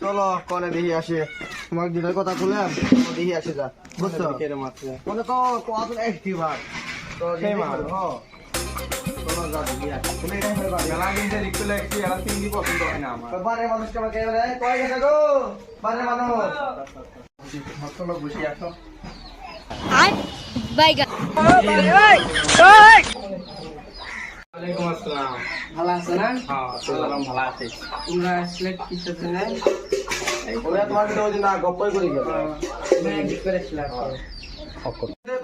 চলো কনে দেখি আসে, তোমাকে যেটার কথা বললাম দেখি আসে যা, বুঝছো? মনে তো কত একটিবার তো সেই মাল চলো যা দেখি আসে। তুমি এটা করে বাড়ি মেলা দিন ধরে একটু লাগছি, এরা তিনটি পছন্দ হয় না আমার। বারে মানুষকে আমাকে বলে কয় গেছে গো বারে মানুষ চলো বসে আসো। আর বাইগা ওয়ালাইকুম আসসালাম। ভালো আছে না? হ্যাঁ, আসসালাম, ভালো আছি। তোমরা আসলে কিসের জন্য? ওরা তোমার সাথে ওই দিন গপ্পই করি গেল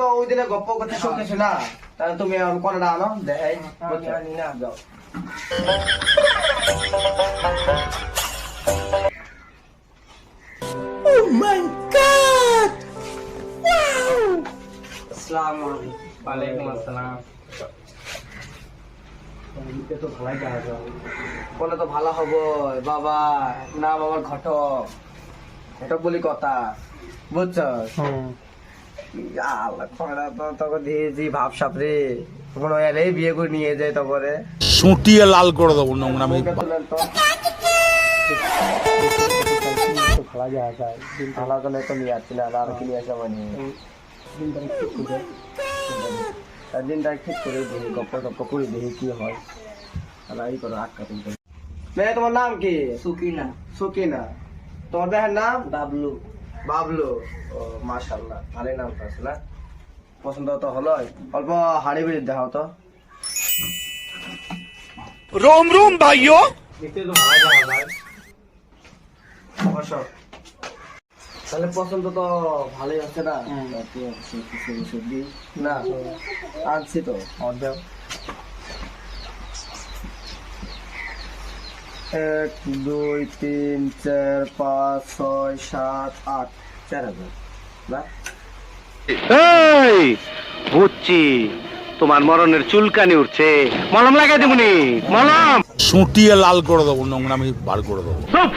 তো ওই দিনে গপ্প করতে শুনতেছি না, তাহলে তুমি এখন কনেটা আনো দেখাই আমি না যাও। আসসালামু আলাইকুম। ওয়ালাইকুম আসসালাম। বলে তো ভালো হবো বাবা, না বাবার ঘটক ঘটক বলি কথা, বুঝছো? আল্লাহ খয়রা তো তখন দিয়েছি ভাব সাপরে, তখন ওই এলেই বিয়ে করে নিয়ে যায় তপরে সুটিয়ে লাল করে দেবো নোংরামি। ভালো তো তো নিয়ে আসছি না, আর কি নিয়ে আসা মানে দিনটা ঠিক করে দেখি গপ্প টপ্প করে দেখি কি হয়। আর এই করো আটকা তুলতে। মেয়ে তোমার নাম কি? সুকিনা। সুকিনা। তোমার দেহের নাম? বাবলু। বাবলু। ও মাশাআল্লাহ, ভালোই নাম তো আছে না? পছন্দ তো হলো, অল্প হাড়ি বিড়ি দেখাও তো। रोम रोम भाइयों। দেখতে তো ভালো দেখা যায়। বসো। তাহলে পছন্দ তো ভালোই আছে না? সবজি না আনছি তো অর্ধেক। 1 2 3 4 5 6 7 8 4000 না? এই বুঝছি, তোমার মরণের চুলকানি উঠছে, মলম লাগাই দেবনি, মলম। সুটিয়ে লাল করে দেবো নোংরামি বার করে দেবো। সব